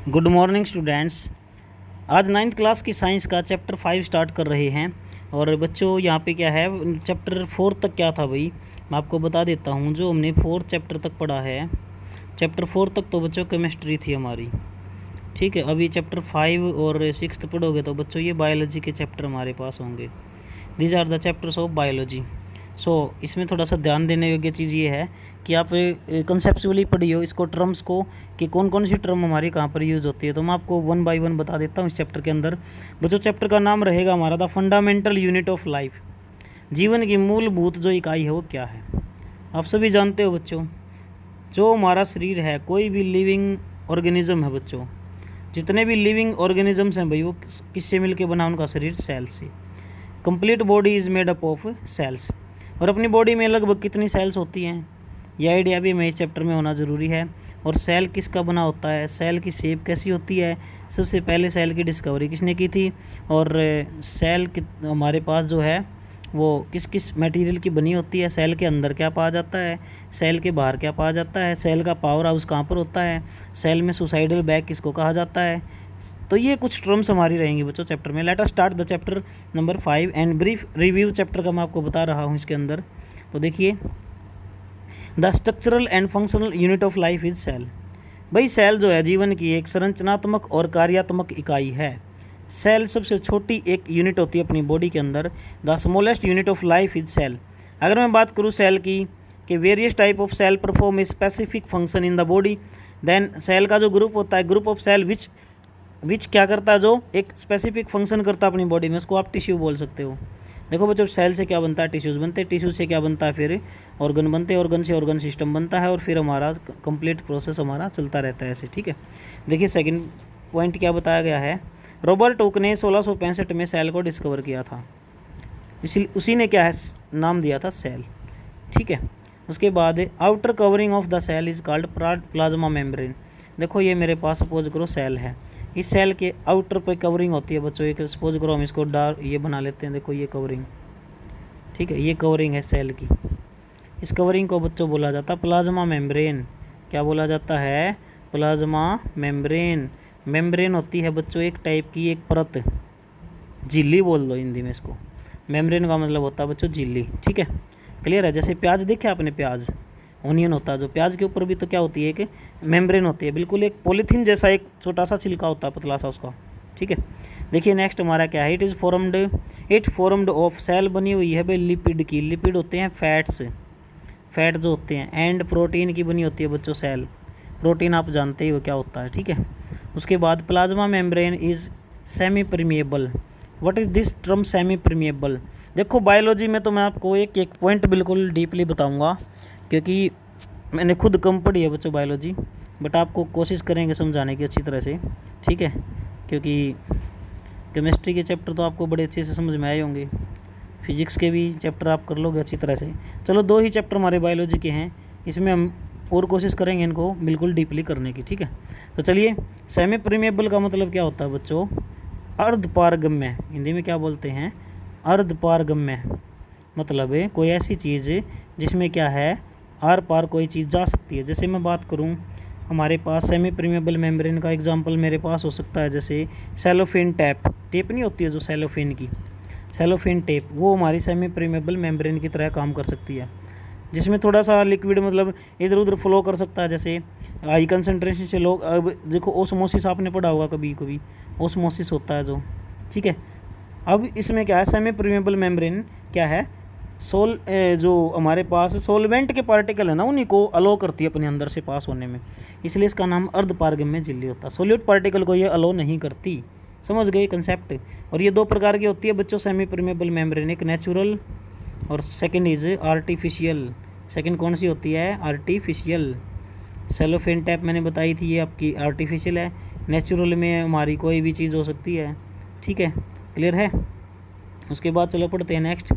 Good morning students. आज ninth class की science का चैप्टर 5 स्टार्ट कर रहे हैं। और बच्चों यहाँ पे क्या है, चैप्टर 4 तक क्या था भाई मैं आपको बता देता हूँ। जो हमने 4th चैप्टर तक पढ़ा है, चैप्टर 4 तक तो बच्चों केमिस्ट्री थी हमारी, ठीक है। अभी चैप्टर 5 और 6 पढ़ोगे तो बच्चों ये बायोलॉजी के चैप्टर हमारे पास होंगे। These are the chapters of biology. So इसमें थोड़ा सा ध्यान देने योग्य चीज़ ये है कि आप कंसेप्चुअली पढ़ी हो इसको, टर्म्स को, कि कौन कौन सी टर्म हमारी कहाँ पर यूज़ होती है। तो मैं आपको 1 बाय 1 बता देता हूँ इस चैप्टर के अंदर। बच्चों चैप्टर का नाम रहेगा हमारा the fundamental unit of life. जीवन की मूलभूत जो इकाई है वो क्या है। आप सभी जानते हो बच्चों, जो हमारा शरीर है, कोई भी लिविंग ऑर्गेनिज्म है बच्चों, जितने भी लिविंग ऑर्गेनिजम्स हैं भाई वो किससे मिलके बना उनका शरीर? सेल से। Complete body is made up of cells. और अपनी बॉडी में लगभग कितनी सेल्स होती हैं, यह आइडिया भी हमें इस चैप्टर में होना ज़रूरी है। और सेल किसका बना होता है, सेल की शेप कैसी होती है, सबसे पहले सेल की डिस्कवरी किसने की थी, और सेल हमारे पास जो है वो किस किस मटेरियल की बनी होती है, सेल के अंदर क्या पाया जाता है, सेल के बाहर क्या पाया जाता है, सेल का पावर हाउस कहाँ पर होता है, सेल में सुसाइडल बैग किसको कहा जाता है। तो ये कुछ टर्म्स हमारी रहेंगी बच्चों चैप्टर में। Let us start the chapter number 5 and brief review chapter का मैं आपको बता रहा हूँ इसके अंदर। तो देखिए, the structural and functional unit of life is cell. भाई सेल जो है जीवन की एक संरचनात्मक और कार्यात्मक इकाई है। सेल सबसे छोटी एक यूनिट होती है अपनी बॉडी के अंदर। The smallest unit of life is cell. अगर मैं बात करूँ सेल की, कि various type of cell perform a specific function in the body, then cell का जो ग्रुप होता है, ग्रुप ऑफ सेल विच क्या करता है, जो एक स्पेसिफिक फंक्शन करता है अपनी बॉडी में, उसको आप टिश्यू बोल सकते हो। देखो बच्चों, सेल से क्या बनता है? टिश्यूज़ बनते हैं। टिश्यू से क्या बनता है? फिर ऑर्गन बनते हैं। ऑर्गन से ऑर्गन सिस्टम बनता है, और फिर हमारा कंप्लीट प्रोसेस हमारा चलता रहता है ऐसे, ठीक है। देखिए सेकंड पॉइंट क्या बताया गया है। रॉबर्ट हुक ने 1665 में सेल को डिस्कवर किया था, इसी उसी ने क्या है नाम दिया था सेल, ठीक है। उसके बाद outer covering of the cell is called plasma membrane. देखो ये मेरे पास सपोज करो सेल है, इस सेल के आउटर पे कवरिंग होती है बच्चों। एक सपोज करो हम इसको डार्क ये बना लेते हैं, देखो ये कवरिंग, ठीक है, ये कवरिंग है सेल की। इस कवरिंग को बच्चों बोला जाता है प्लाज्मा मेम्ब्रेन। क्या बोला जाता है? Plasma membrane. मेम्ब्रेन होती है बच्चों एक टाइप की एक परत, झिल्ली बोल दो हिंदी में इसको। मेम्ब्रेन का मतलब होता है बच्चों झिल्ली, ठीक है, क्लियर है। जैसे प्याज देखे आपने, प्याज ओनियन होता है जो, प्याज के ऊपर भी तो क्या होती है, एक मेम्ब्रेन होती है, बिल्कुल एक पॉलीथीन जैसा एक छोटा सा छिलका होता है पतला सा उसका, ठीक है। देखिए नेक्स्ट हमारा क्या है, इट फॉर्म्ड ऑफ, सेल बनी हुई है भाई लिपिड की। लिपिड होते हैं फैट्स, फैट जो होते हैं, एंड प्रोटीन की बनी होती है बच्चों सेल। प्रोटीन आप जानते ही हो क्या होता है, ठीक है। उसके बाद plasma membrane is semi permeable. What is this term semi permeable? देखो बायोलॉजी में तो मैं आपको एक एक पॉइंट बिल्कुल डीपली बताऊंगा, क्योंकि मैंने खुद कम पढ़ी है बच्चों बायोलॉजी, बट आपको कोशिश करेंगे समझाने की अच्छी तरह से, ठीक है। क्योंकि केमिस्ट्री के चैप्टर तो आपको बड़े अच्छे से समझ में आए होंगे, फिजिक्स के भी चैप्टर आप कर लोगे अच्छी तरह से। चलो 2 ही चैप्टर हमारे बायोलॉजी के हैं, इसमें हम और कोशिश करेंगे इनको बिल्कुल डीपली करने की, ठीक है। तो चलिए, सेमी परमिएबल का मतलब क्या होता है बच्चों? अर्धपारगम्य। हिंदी में क्या बोलते हैं? अर्धपारगम्य। मतलब है कोई ऐसी चीज़ जिसमें क्या है, आर पार कोई चीज़ जा सकती है। जैसे मैं बात करूं, हमारे पास सेमी परमिएबल मेम्ब्रेन का एग्जांपल मेरे पास हो सकता है, जैसे सेलोफेन टेप। टेप नहीं होती है जो सेलोफेन की, सेलोफेन टेप, वो हमारी सेमी परमिएबल मेम्ब्रेन की तरह काम कर सकती है, जिसमें थोड़ा सा लिक्विड मतलब इधर उधर फ्लो कर सकता है। जैसे हाई कंसनट्रेशन से लोग, अब देखो ओस्मोसिस आपने पढ़ा होगा कभी कभी, ओस्मोसिस होता है जो, ठीक है। अब इसमें क्या है, सेमी परमिएबल मेम्ब्रेन क्या है, जो हमारे पास सोलवेंट के पार्टिकल है ना, उन्हीं को अलो करती है अपने अंदर से पास होने में, इसलिए इसका नाम अर्धपारगम्य झिल्ली होता है। सोल्यूट पार्टिकल को ये अलो नहीं करती, समझ गए कंसेप्ट। और ये 2 प्रकार की होती है बच्चों सेमी परमिएबल मेम्ब्रेन, एक नेचुरल और सेकंड इज आर्टिफिशियल। सेकंड कौन सी होती है? आर्टिफिशियल। सेलोफेन टैप मैंने बताई थी, ये आपकी आर्टिफिशियल है। नेचुरल में हमारी कोई भी चीज़ हो सकती है, ठीक है, क्लियर है। उसके बाद चलो पढ़ते हैं next.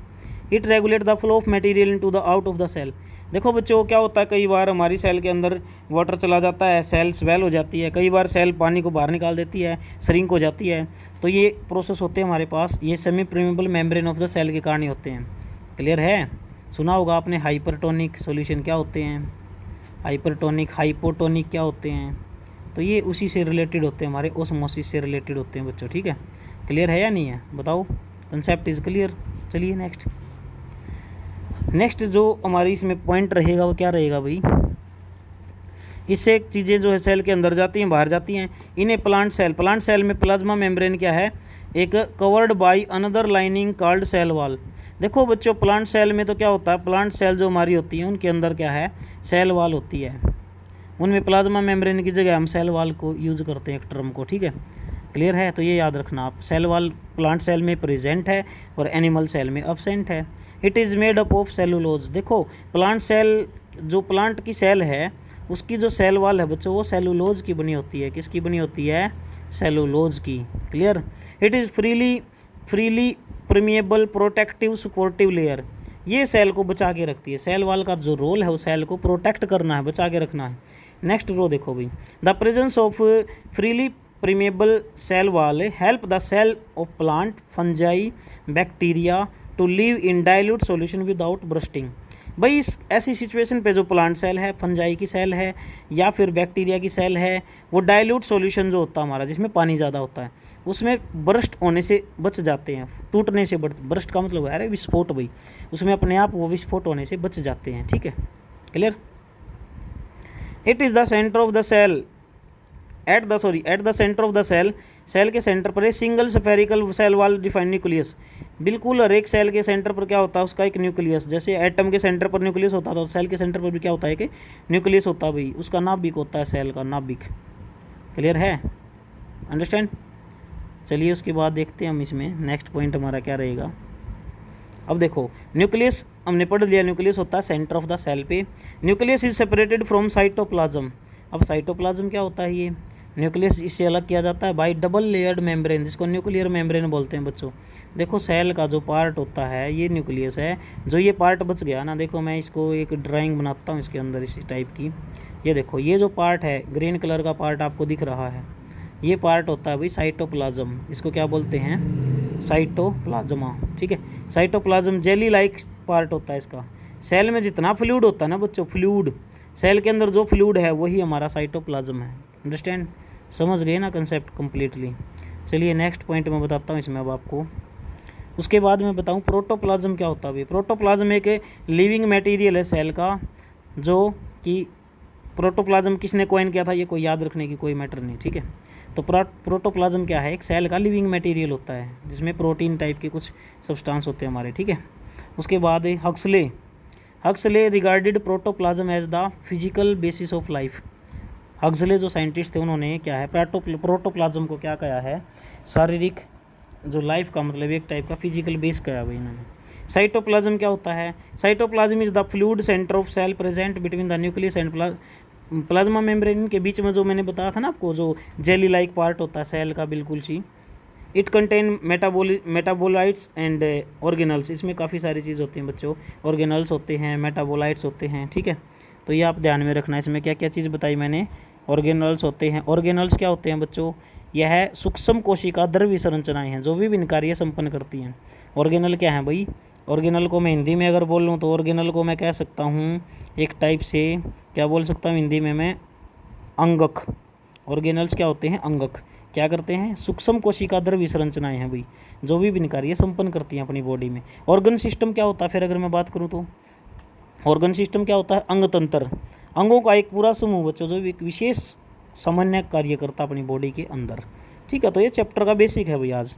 It regulate the flow of material into the out of the cell. देखो बच्चों क्या होता है, कई बार हमारी सेल के अंदर वाटर चला जाता है, सेल स्वेल हो जाती है, कई बार सेल पानी को बाहर निकाल देती है, श्रिंक हो जाती है। तो ये प्रोसेस होते हैं हमारे पास, ये semi permeable membrane of the cell के कारण ही होते हैं, क्लियर है। सुना होगा आपने हाइपरटोनिक सॉल्यूशन क्या होते हैं, हाइपरटोनिक, हाइपोटोनिक क्या होते हैं, तो ये उसी से रिलेटेड होते हैं, हमारे ओस्मोसिस से रिलेटेड होते हैं बच्चों, ठीक है। क्लियर है या नहीं है, बताओ, कंसेप्ट इज़ क्लियर। चलिए नेक्स्ट जो हमारी इसमें पॉइंट रहेगा वो क्या रहेगा भाई, इससे चीज़ें जो है सेल के अंदर जाती हैं, बाहर जाती हैं। इन्हें प्लांट सेल में प्लाज्मा मेम्ब्रेन क्या है, एक covered by another lining called cell wall. देखो बच्चों, प्लांट सेल में तो क्या होता है, प्लांट सेल जो हमारी होती हैं उनके अंदर क्या है, सेल वॉल होती है। उनमें प्लाज्मा मेम्ब्रेन की जगह हम सेल वॉल को यूज़ करते हैं एक टर्म को, ठीक है। क्लियर है, तो ये याद रखना आप, सेल वॉल प्लांट सेल में प्रेजेंट है और एनिमल सेल में अब्सेंट है। It is made up of cellulose. देखो प्लांट सेल, जो प्लांट की सेल है उसकी जो सेल वॉल है बच्चों वो सेलुलोज की बनी होती है। किसकी बनी होती है, सेलुलोज की। Clear. It is freely permeable protective supportive layer. ये सेल को बचा के रखती है। सेल वॉल का जो रोल है वो सेल को प्रोटेक्ट करना है, बचा के रखना है। नेक्स्ट रो देखो भाई, the presence of freely permeable cell wall help the cell of plant fungi bacteria to live in dilute solution without bursting. भाई इस ऐसी सिचुएशन पे जो प्लांट सेल है, फंजाई की सेल है या फिर बैक्टीरिया की सेल है, वो डाइल्यूट सॉल्यूशन जो होता है हमारा, जिसमें पानी ज़्यादा होता है, उसमें बर्स्ट होने से बच जाते हैं, टूटने से बर्स्ट का मतलब है अरे विस्फोट भाई, उसमें अपने आप वो विस्फोट होने से बच जाते हैं, ठीक है। Clear. It is the centre of the cell at the centre of the cell, cell के सेंटर पर एक single spherical cell wall defined nucleus. बिल्कुल हर एक सेल के सेंटर पर क्या होता है, उसका एक न्यूक्लियस। जैसे एटम के सेंटर पर न्यूक्लियस होता था, तो सेल के सेंटर पर भी क्या होता है कि न्यूक्लियस होता है भाई, उसका नाभिक होता है सेल का, नाभिक। क्लियर है, अंडरस्टैंड। चलिए उसके बाद देखते हैं हम इसमें नेक्स्ट पॉइंट हमारा क्या रहेगा। अब देखो न्यूक्लियस हमने पढ़ लिया, न्यूक्लियस होता है सेंटर ऑफ द सेल पे। Nucleus is separated from cytoplasm. अब साइटोप्लाज्म क्या होता है, ये न्यूक्लियस इससे अलग किया जाता है बाय डबल लेयर्ड मेम्ब्रेन, जिसको न्यूक्लियर मेम्ब्रेन बोलते हैं बच्चों। देखो सेल का जो पार्ट होता है ये न्यूक्लियस है। जो ये पार्ट बच गया ना, देखो मैं इसको एक ड्राइंग बनाता हूँ इसके अंदर इसी टाइप की। ये देखो ये जो पार्ट है, ग्रीन कलर का पार्ट आपको दिख रहा है, ये पार्ट होता है भाई साइटोप्लाज्म। इसको क्या बोलते हैं, साइटोप्लाज्मा, ठीक है। साइटोप्लाज्म जेली लाइक पार्ट होता है इसका। सेल में जितना फ्लूइड होता है ना बच्चों, फ्लूइड, सेल के अंदर जो फ्लूइड है वही हमारा साइटोप्लाज्म है। अंडरस्टैंड, समझ गए ना कंसेप्ट कम्प्लीटली। चलिए नेक्स्ट पॉइंट मैं बताता हूँ इसमें अब आपको। उसके बाद मैं बताऊँ प्रोटोप्लाज्म क्या होता है भाई। प्रोटोप्लाज्म एक लिविंग मटेरियल है सेल का, जो कि प्रोटोप्लाज्म किसने कॉइन किया था ये कोई याद रखने की कोई मैटर नहीं, ठीक है। तो प्रोटोप्लाज्म क्या है, एक सेल का लिविंग मटेरियल होता है जिसमें प्रोटीन टाइप के कुछ सब्सटेंस होते हैं हमारे, ठीक है। उसके बाद Huxley regarded protoplasm as the physical basis of life. Huxley जो साइंटिस्ट थे उन्होंने क्या है, प्रोटोप्लाज्म को क्या कहा है, शारीरिक जो लाइफ का मतलब एक टाइप का फिजिकल बेस कहा भाई इन्होंने। साइटोप्लाज्म क्या होता है, cytoplasm is the fluid centre of cell present between the nucleus and plasma membrane के बीच में, जो मैंने बताया था ना आपको, जो जेली लाइक पार्ट होता है सेल का बिल्कुल सी। It contain metabolites and organelles. इसमें काफ़ी सारी चीज़ होती हैं बच्चों, ऑर्गेनल्स होते हैं, मेटाबोलाइट्स होते हैं, ठीक है। तो ये आप ध्यान में रखना, इसमें क्या क्या चीज़ बताई मैंने, ऑर्गेनल्स होते हैं। ऑर्गेनल्स क्या होते हैं बच्चों, यह सूक्ष्म कोशिका द्रव्य संरचनाएं हैं जो विभिन्न कार्य संपन्न करती हैं। ऑर्गेनल क्या है भाई, ऑर्गेनल को मैं हिंदी में अगर बोल लूँ तो ऑर्गेनल को मैं कह सकता हूँ एक टाइप से, क्या बोल सकता हूँ हिंदी में मैं, अंगक। ऑर्गेनल्स क्या होते हैं, अंगक। क्या करते हैं, सूक्ष्म कोशिका द्रव्य संरचनाएं हैं भाई, जो विभिन्न कार्य संपन्न करती हैं अपनी बॉडी में। ऑर्गन सिस्टम क्या होता है फिर अगर मैं बात करूँ तो, ऑर्गन सिस्टम क्या होता है, अंग तंत्र, अंगों का एक पूरा समूह बच्चों जो एक विशेष सामान्य कार्य करता अपनी बॉडी के अंदर, ठीक है। तो ये चैप्टर का बेसिक है भाई। आज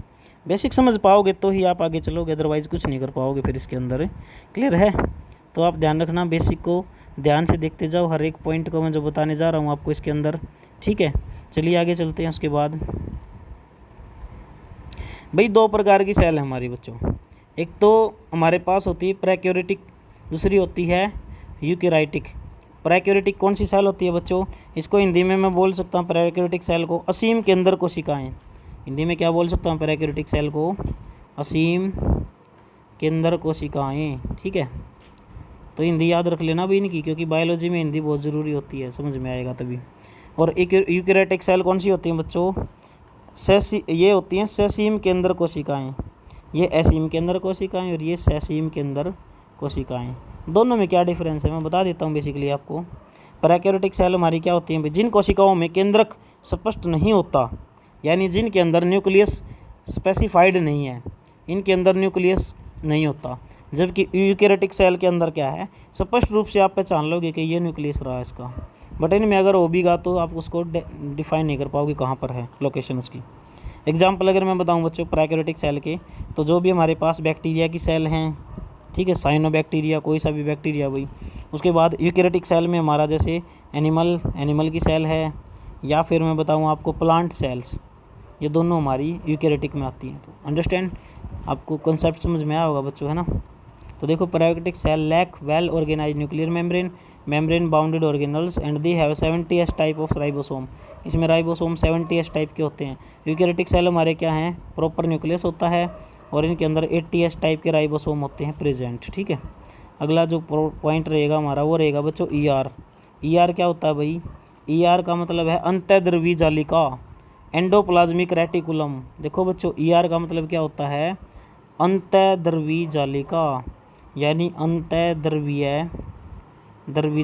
बेसिक समझ पाओगे तो ही आप आगे चलोगे, अदरवाइज़ कुछ नहीं कर पाओगे फिर इसके अंदर। क्लियर है, तो आप ध्यान रखना, बेसिक को ध्यान से देखते जाओ, हर एक पॉइंट को मैं जो बताने जा रहा हूँ आपको इसके अंदर, ठीक है। चलिए आगे चलते हैं। उसके बाद भाई दो प्रकार की सेल है हमारी बच्चों, एक तो हमारे पास होती है प्रोकैरियोटिक, दूसरी होती है यूकैरियोटिक। प्रोकैरियोटिक कौन सी सेल होती है बच्चों, इसको हिंदी में मैं बोल सकता हूँ प्रोकैरियोटिक सेल को असीम केंद्र कोशिकाएं। हिंदी में क्या बोल सकता हूँ, प्रोकैरियोटिक सेल को असीम केंद्र कोशिकाएं, ठीक है। तो हिंदी याद रख लेना भी इनकी, क्योंकि बायोलॉजी में हिंदी बहुत ज़रूरी होती है, समझ में आएगा तभी। और एक यूकैरियोटिक सेल कौन सी होती हैं बच्चों, ये होती हैं ससीम केंद्र कोशिकाएं। ये असीम केंद्र कोशिकाएं और ये ससीम केंद्र कोशिकाएं। दोनों में क्या डिफरेंस है मैं बता देता हूँ बेसिकली आपको। प्रोकैरियोटिक सेल हमारी क्या होती हैं, जिन कोशिकाओं में केंद्रक स्पष्ट नहीं होता, यानी जिनके अंदर न्यूक्लियस स्पेसिफाइड नहीं है, इनके अंदर न्यूक्लियस नहीं होता। जबकि यूकैरियोटिक सेल के अंदर क्या है, स्पष्ट रूप से आप पहचान लोगे कि ये न्यूक्लियस रहा इसका, बट इनमें अगर हो भी गा तो आप उसको डिफाइन नहीं कर पाओगे कहाँ पर है लोकेशन उसकी। एग्जाम्पल अगर मैं बताऊं बच्चों प्रोकैरियोटिक सेल के, तो जो भी हमारे पास बैक्टीरिया की सेल हैं, ठीक है, साइनोबैक्टीरिया, कोई सा भी बैक्टीरिया भाई। उसके बाद यूकैरियोटिक सेल में हमारा जैसे एनिमल की सेल है, या फिर मैं बताऊं आपको प्लांट सेल्स, ये दोनों हमारी यूकैरियोटिक में आती हैं। तो अंडरस्टैंड, आपको कॉन्सेप्ट समझ में आया होगा बच्चों, है ना। तो देखो prokaryotic cell lack well organise nuclear membrane bounded organelles and they have 70s type of ribosome. इसमें राइबोसोम 70s टाइप के होते हैं। यूकैरियोटिक सेल हमारे क्या हैं, प्रॉपर न्यूक्लियस होता है और इनके अंदर 80s टाइप के राइबोसोम होते हैं प्रेजेंट, ठीक है। अगला जो पॉइंट रहेगा हमारा वो रहेगा बच्चों ER क्या होता है भाई, ER का मतलब है अंतःद्रवी जालिका, एंडोप्लाज्मिक रेटिकुलम। देखो बच्चों ER का मतलब क्या होता है, अंतःद्रवी जालिका, यानी अंतःद्रवीय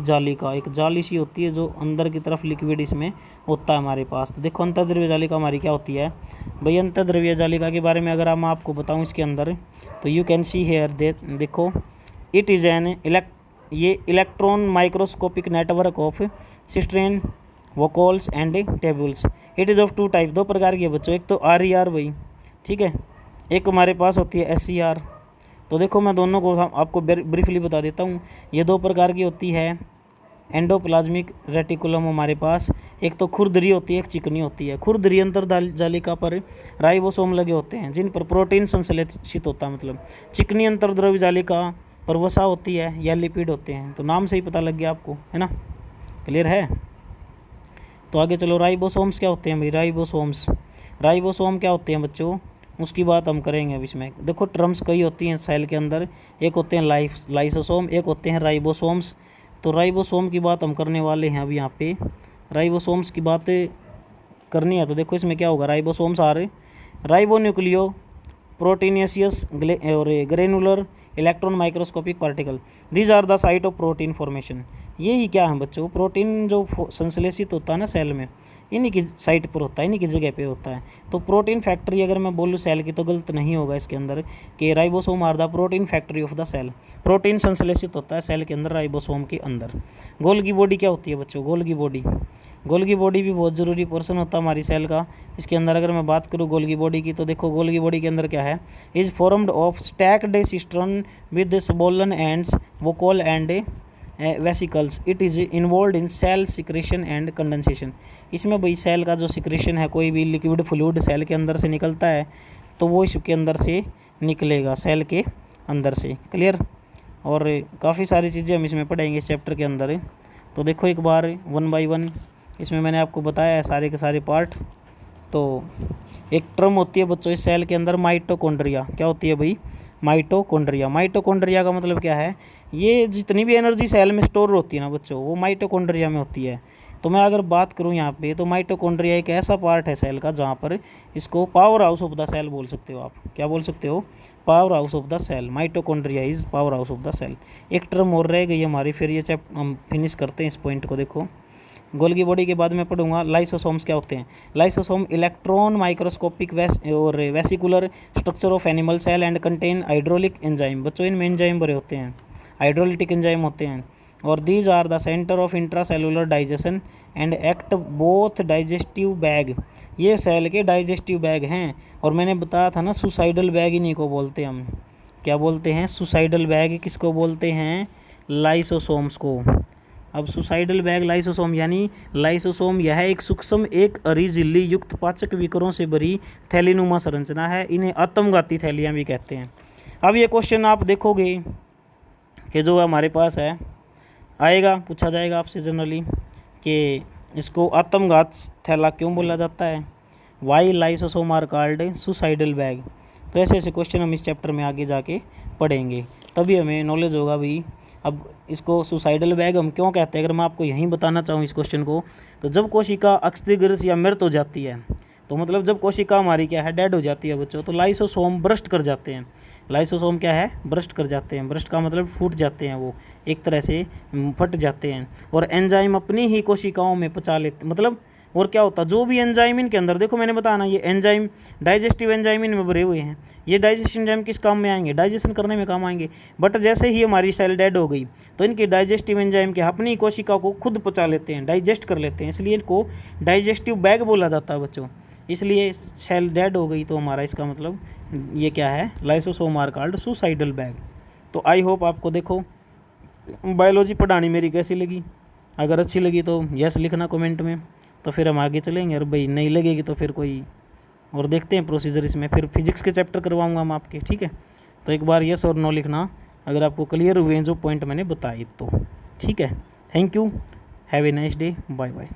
जालिका, एक जाली सी होती है जो अंदर की तरफ लिक्विड इसमें होता है हमारे पास। तो देखो अंतःद्रव्य जालिका हमारी क्या होती है भाई। अंतःद्रव्य जालिका के बारे में अगर मैं आपको बताऊं इसके अंदर, तो यू कैन सी हेयर देखो, इट इज़ एन ये electron microscopic network of cisternae vesicles and tubules. It is of 2 type, 2 प्रकार की है बच्चों। एक तो RER भाई, ठीक है, एक हमारे पास होती है SCR। तो देखो मैं दोनों को आपको ब्रीफली बता देता हूँ। ये 2 प्रकार की होती है एंडोप्लाज्मिक रेटिकुलम हमारे पास, एक तो खुरदरी होती है, एक चिकनी होती है। खुरदरी अंतर्जालिका पर राइबोसोम लगे होते हैं जिन पर प्रोटीन संश्लेषित होता है, मतलब चिकनी अंतर्द्रव्य जालिका पर वसा होती है या लिपिड होते हैं। तो नाम से ही पता लग गया आपको, है ना, क्लियर है। तो आगे चलो, राइबोसोम्स क्या होते हैं भाई, राइबोसोम क्या होते हैं बच्चों, उसकी बात हम करेंगे अब इसमें। देखो टर्म्स कई होती हैं सेल के अंदर, एक होते हैं लाइसोसोम, एक होते हैं राइबोसोम्स। तो राइबोसोम की बात हम करने वाले हैं अब यहाँ पे। राइबोसोम्स की बात करनी है तो देखो इसमें क्या होगा, राइबोसोम्स आर राइबोन्यूक्लियो प्रोटीनियसियस और granular electron microscopic particle, these are the site of protein formation. ये ही क्या है बच्चों, प्रोटीन जो संश्लेषित होता है ना सेल में, इन्हीं की साइट पर होता है, इन्हीं की जगह पे होता है। तो प्रोटीन फैक्ट्री अगर मैं बोलूँ सेल की तो गलत नहीं होगा इसके अंदर कि ribosome are the protein factory of the cell. Protein संश्लेषित होता है सेल के अंदर राइबोसोम के अंदर। गोल्गी बॉडी क्या होती है बच्चों, गोल्गी बॉडी भी बहुत ज़रूरी पोर्शन होता है हमारी सेल का। इसके अंदर अगर मैं बात करूँ गोल्गी बॉडी की, तो देखो गोल्गी बॉडी के अंदर क्या है, is formed of stacked cistern with swollen ends vocal and vesicles. It is involve in cell secretion and condensation. इसमें भाई सेल का जो सिक्रेशन है, कोई भी लिक्विड फ्लूइड सेल के अंदर से निकलता है तो वो इसके अंदर से निकलेगा, सेल के अंदर से, क्लियर। और काफ़ी सारी चीज़ें हम इसमें पढ़ेंगे इस चैप्टर के अंदर। तो देखो एक बार 1 बाय 1 इसमें मैंने आपको बताया है सारे के सारे पार्ट। तो एक टर्म होती है बच्चों इस सेल के अंदर माइटोकॉन्ड्रिया। क्या होती है भाई, माइटोकॉन्ड्रिया का मतलब क्या है, ये जितनी भी एनर्जी सेल में स्टोर होती है ना बच्चों, वो माइटोकॉन्ड्रिया में होती है। तो मैं अगर बात करूं यहाँ पे, तो माइटोकॉन्ड्रिया एक ऐसा पार्ट है सेल का जहाँ पर इसको power house of the cell बोल सकते हो आप। क्या बोल सकते हो, power house of the cell. Mitochondria is power house of the cell. एक टर्म और रह गई हमारी, फिर ये हम फिनिश करते हैं इस पॉइंट को। देखो गोल्गी बॉडी के बाद मैं पढ़ूंगा लाइसोसोम्स क्या होते हैं। लाइसोसोम इलेक्ट्रॉन माइक्रोस्कोपिक और vesicular structure of animal cell and contain hydrolytic enzyme. बच्चों इनमें एंजाइम भरे होते हैं, हाइड्रोलिटिक एंजाइम होते हैं। और these are the centre of intracellular digestion and act both digestive bag. ये सेल के डाइजेस्टिव बैग हैं। और मैंने बताया था ना सुसाइडल बैग इन्हीं को बोलते हैं हम। क्या बोलते हैं, सुसाइडल बैग किसको बोलते हैं, लाइसोसोम्स को। अब सुसाइडल बैग लाइसोसोम, यानी लाइसोसोम यह एक सूक्ष्म एक हरी झिल्ली युक्त पाचक विकरों से भरी थैलीनुमा संरचना है। इन्हें आत्मघाती थैलियाँ भी कहते हैं। अब ये क्वेश्चन आप देखोगे कि जो हमारे पास है आएगा, पूछा जाएगा आपसे जनरली कि इसको आत्मघात थैला क्यों बोला जाता है, why lysosome are called suicidal bag. तो ऐसे ऐसे क्वेश्चन हम इस चैप्टर में आगे जाके पढ़ेंगे, तभी हमें नॉलेज होगा भाई। अब इसको सुसाइडल बैग हम क्यों कहते हैं, अगर मैं आपको यहीं बताना चाहूँ इस क्वेश्चन को, तो जब कोशिका अक्षतिग्रस्त या मृत हो जाती है तो मतलब जब कोशिका हमारी क्या है डेड हो जाती है बच्चों, तो लाइसोसोम ब्रस्ट कर जाते हैं। लाइसोसोम क्या है, ब्रस्ट कर जाते हैं। ब्रस्ट का मतलब फूट जाते हैं, वो एक तरह से फट जाते हैं। और एंजाइम अपनी ही कोशिकाओं में पचा लेते, मतलब और क्या होता है, जो भी एंजाइम इनके अंदर, देखो मैंने बताया ना, ये एंजाइम डाइजेस्टिव एंजाइम इनमें भरे हुए हैं। ये डाइजेस्टिव एंजाइम किस काम में आएंगे, डाइजेशन करने में काम आएंगे। बट जैसे ही हमारी सेल डेड हो गई तो इनके डाइजेस्टिव एंजाइम के अपनी कोशिका को खुद पचा लेते हैं, डाइजेस्ट कर लेते हैं, इसलिए इनको डाइजेस्टिव बैग बोला जाता है बच्चों। इसलिए सेल डेड हो गई तो हमारा इसका मतलब ये क्या है, lysosome are called suicidal bag. तो आई होप आपको देखो बायोलॉजी पढ़ानी मेरी कैसी लगी। अगर अच्छी लगी तो यस लिखना कमेंट में, तो फिर हम आगे चलेंगे। और भाई नहीं लगेगी तो फिर कोई और देखते हैं प्रोसीजर इसमें। फिर फिजिक्स के चैप्टर करवाऊंगा हम आपके, ठीक है। तो एक बार यस और नो लिखना अगर आपको क्लियर हुए हैं जो पॉइंट मैंने बताए तो, ठीक है। Thank you, have a nice day, bye bye.